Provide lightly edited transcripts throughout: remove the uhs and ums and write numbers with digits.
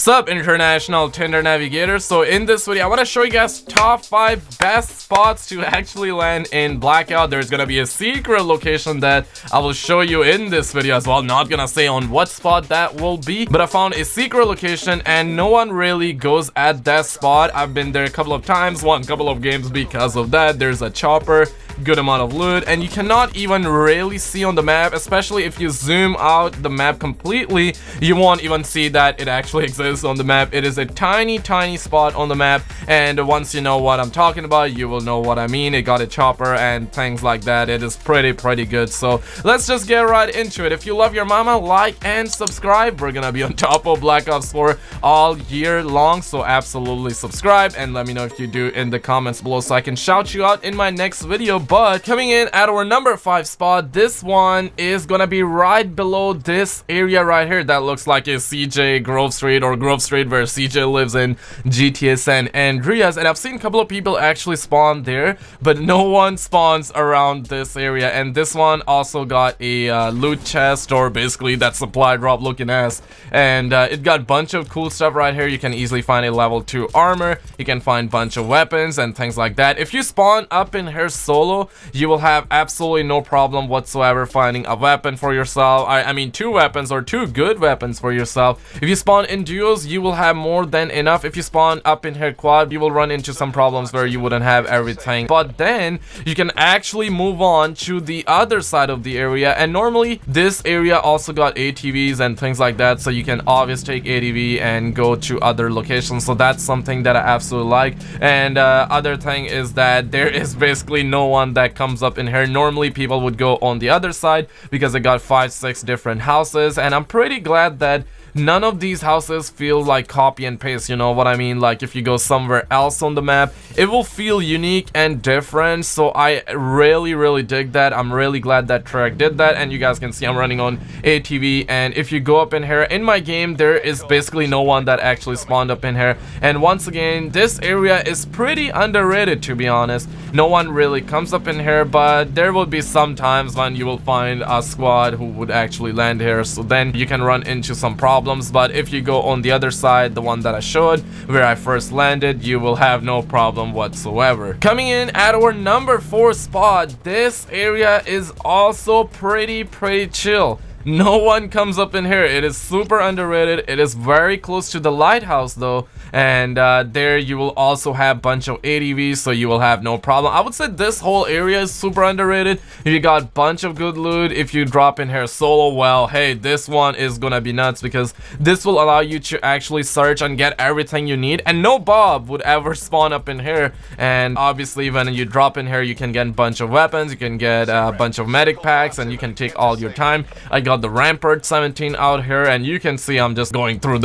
Sup international Tinder navigators. So in this video I want to show you guys top 5 best spots to actually land in Blackout. There's gonna be a secret location that I will show you in this video as well. Not gonna say on what spot that will be, but I found a secret location and no one really goes at that spot. I've been there a couple of times, won a couple of games because of that. There's a chopper, good amount of loot, and you cannot even really see on the map, especially if you zoom out the map completely. You won't even see that it actually exists on the map. It is a tiny spot on the map, and once you know what I'm talking about, you will know what I mean. It got a chopper and things like that. It is pretty good. So let's just get right into it. If you love your mama, like and subscribe. We're gonna be on top of Black Ops 4 all year long, so absolutely subscribe and let me know if you do in the comments below so I can shout you out in my next video. But coming in at our number 5 spot, this one is gonna be right below this area right here that looks like a CJ Grove Street, or Grove Street where CJ lives in GTA San Andreas. And I've seen a couple of people actually spawn there, but no one spawns around this area. And this one also got a loot chest, or basically that supply drop looking ass, and it got a bunch of cool stuff right here. You can easily find a level 2 armor, you can find a bunch of weapons and things like that. If you spawn up in here solo, you will have absolutely no problem whatsoever finding a weapon for yourself. I mean 2 weapons, or 2 good weapons for yourself. If you spawn in duos, you will have more than enough. If you spawn up in here quad, you will run into some problems where you wouldn't have everything. But then you can actually move on to the other side of the area, and normally this area also got ATVs and things like that, so you can obviously take ATV and go to other locations. So that's something that I absolutely like. And other thing is that there is basically no one that comes up in here. Normally people would go on the other side because it got 5-6 different houses, and I'm pretty glad that none of these houses feel like copy and paste, you know what I mean? Like if you go somewhere else on the map, it will feel unique and different. So I really dig that. I'm really glad that Trek did that. And you guys can see I'm running on ATV, and if you go up in here in my game, there is basically no one that actually spawned up in here. And once again, this area is pretty underrated, to be honest. No one really comes up in here, but there will be some times when you will find a squad who would actually land here, so then you can run into some problems. But if you go on the other side, the one that I showed where I first landed, you will have no problem whatsoever. Coming in at our number 4 spot, this area is also pretty chill. No one comes up in here. It is super underrated. It is very close to the lighthouse though, and there you will also have a bunch of ATVs, so you will have no problem. I would say this whole area is super underrated. You got a bunch of good loot. If you drop in here solo, well, hey, this one is gonna be nuts, because this will allow you to actually search and get everything you need, and no Bob would ever spawn up in here. And obviously when you drop in here, you can get a bunch of weapons, you can get a bunch of medic packs, and you can take all your time. I got the Rampart 17 out here, and you can see I'm just going through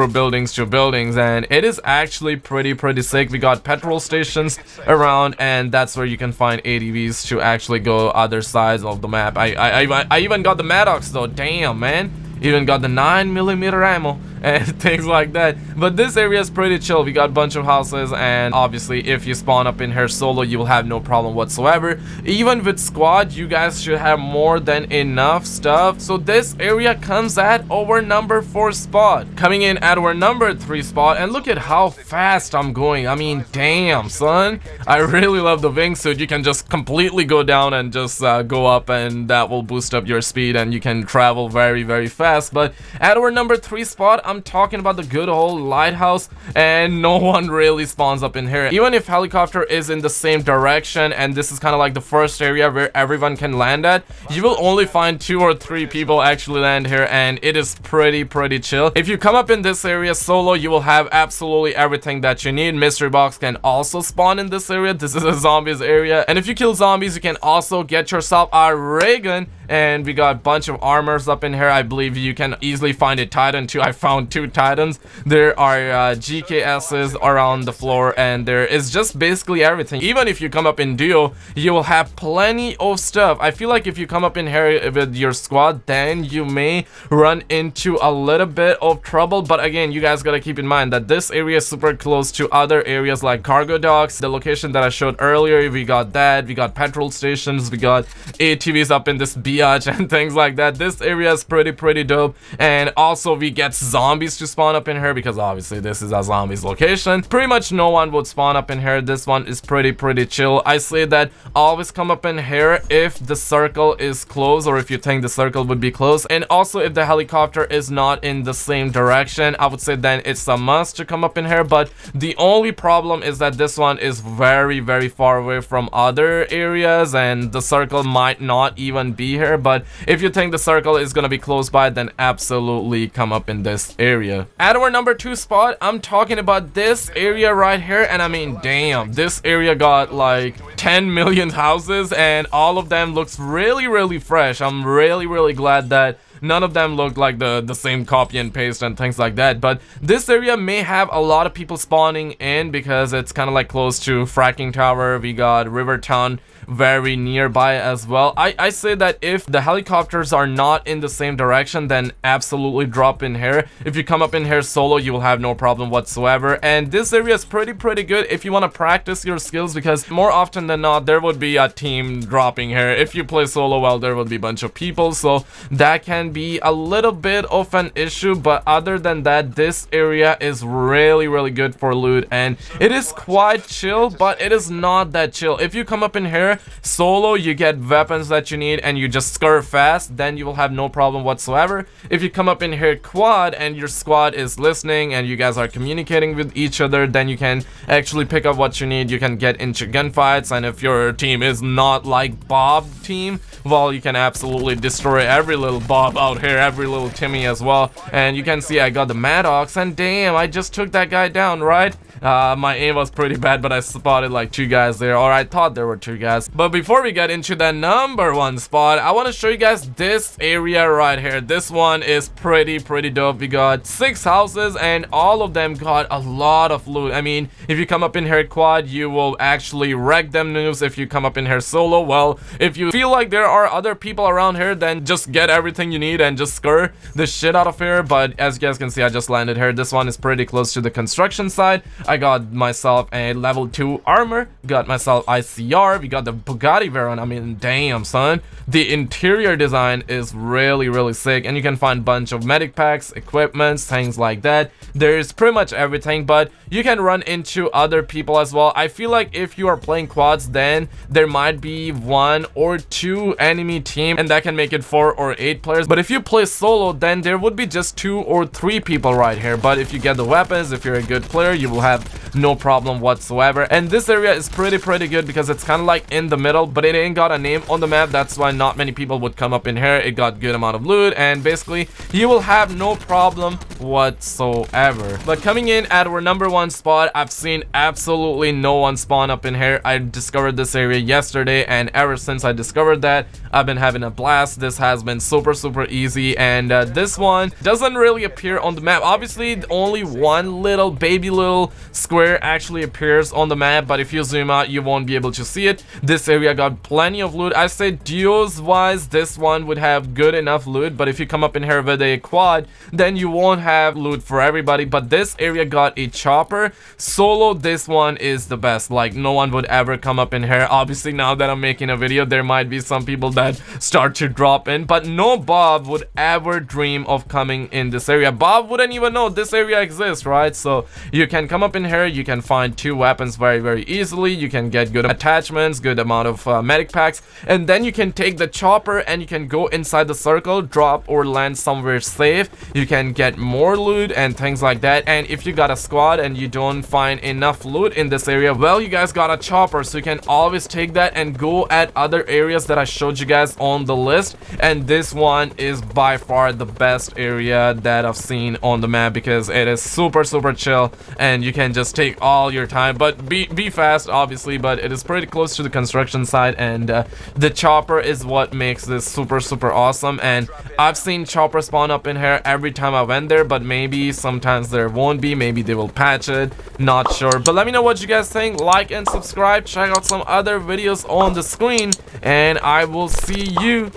buildings to buildings, and it is actually pretty sick. We got petrol stations around, and that's where you can find ATVs to actually go other sides of the map. I even got the Maddox though. Damn, man. Even got the 9mm ammo and things like that. But this area is pretty chill. We got a bunch of houses, and obviously if you spawn up in here solo, you will have no problem whatsoever. Even with squad, you guys should have more than enough stuff. So this area comes at our number 4 spot. Coming in at our number 3 spot, and look at how fast I'm going. I mean, damn, son. I really love the wingsuit. You can just completely go down and just go up, and that will boost up your speed, and you can travel very fast. But at our number 3 spot, I'm talking about the good old lighthouse, and no one really spawns up in here. Even if helicopter is in the same direction, and this is kind of like the first area where everyone can land at, you will only find 2 or 3 people actually land here, and it is pretty chill. If you come up in this area solo, you will have absolutely everything that you need. Mystery box can also spawn in this area. This is a zombies area, and if you kill zombies, you can also get yourself a ray gun. And we got a bunch of armors up in here. I believe you can easily find a Titan too. I found 2 Titans. There are GKSs around the floor, and there is just basically everything. Even if you come up in duo, you will have plenty of stuff. I feel like if you come up in here with your squad, then you may run into a little bit of trouble. But again, you guys gotta keep in mind that this area is super close to other areas like cargo docks, the location that I showed earlier. We got that. We got petrol stations. We got ATVs up in this biatch and things like that. This area is pretty dope. And also we get zombies to spawn up in here because obviously this is a zombies location. Pretty much no one would spawn up in here. This one is pretty chill. I say that always come up in here if the circle is close, or if you think the circle would be close, and also if the helicopter is not in the same direction. I would say then it's a must to come up in here. But the only problem is that this one is very far away from other areas, and the circle might not even be here. But if you think the circle is gonna be close by, then absolutely come up in this area. At our number 2 spot, I'm talking about this area right here. And I mean, damn, this area got like 10 million houses, and all of them looks really fresh. I'm really glad that none of them look like the same copy and paste and things like that. But this area may have a lot of people spawning in because it's kind of like close to Fracking Tower. We got Rivertown very nearby as well. I say that if the helicopters are not in the same direction, then absolutely drop in here. If you come up in here solo, you will have no problem whatsoever. And this area is pretty good if you want to practice your skills, because more often than not there would be a team dropping here. If you play solo, well, there would be a bunch of people, so that can be a little bit of an issue. But other than that, this area is really good for loot, and it is quite chill, but it is not that chill. If you come up in here solo, you get weapons that you need and you just scurry fast, then you will have no problem whatsoever. If you come up in here quad and your squad is listening and you guys are communicating with each other, then you can actually pick up what you need. You can get into gunfights, and if your team is not like Bob team, well, you can absolutely destroy every little Bob out here, every little Timmy as well. And you can see I got the Maddox, and damn, I just took that guy down, right? My aim was pretty bad, but I spotted like 2 guys there, or I thought there were 2 guys. But before we get into the number 1 spot, I want to show you guys this area right here. This one is pretty dope. We got 6 houses, and all of them got a lot of loot. I mean, if you come up in here quad, you will actually wreck them noobs. If you come up in here solo, well, if you feel like there are other people around here, then just get everything you need and just scur the shit out of here. But as you guys can see, I just landed here. This one is pretty close to the construction side. I got myself a level 2 armor, got myself ICR, we got the Bugatti Veyron. I mean, damn son, the interior design is really sick, and you can find a bunch of medic packs, equipments, things like that. There's pretty much everything, but you can run into other people as well. I feel like if you are playing quads, then there might be 1 or 2 enemy team, and that can make it 4 or 8 players. But if you play solo, then there would be just 2 or 3 people right here. But if you get the weapons, if you're a good player, you will have no problem whatsoever. And this area is pretty good because it's kind of like in the middle, but it ain't got a name on the map. That's why not many people would come up in here. It got good amount of loot, and basically you will have no problem whatsoever. But coming in at our number 1 spot, I've seen absolutely no one spawn up in here. I discovered this area yesterday, and ever since I discovered that, I've been having a blast. This has been super easy, and this one doesn't really appear on the map. Obviously only one little baby little square actually appears on the map, but if you zoom out, you won't be able to see it. This area got plenty of loot. I say duos wise, this one would have good enough loot, but if you come up in here with a quad, then you won't have loot for everybody. But this area got a chopper. Solo, this one is the best. Like, no one would ever come up in here. Obviously, now that I'm making a video, there might be some people that start to drop in, but no Bob would ever dream of coming in this area. Bob wouldn't even know this area exists, right? So you can come up in here, you can find 2 weapons very easily. You can get good attachments, good amount of medic packs, and then you can take the chopper and you can go inside the circle, drop or land somewhere safe. You can get more loot and things like that. And if you got a squad and you don't find enough loot in this area, well, you guys got a chopper, so you can always take that and go at other areas that I showed you guys on the list. And this one is by far the best area that I've seen on the map because it is super chill, and you can just take all your time, but be fast obviously. But it is pretty close to the construction site, and the chopper is what makes this super awesome. And I've seen chopper spawn up in here every time I went there, but maybe sometimes there won't be, maybe they will patch it, not sure. But let me know what you guys think. Like and subscribe, check out some other videos on the screen, and I will see you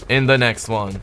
in the next one.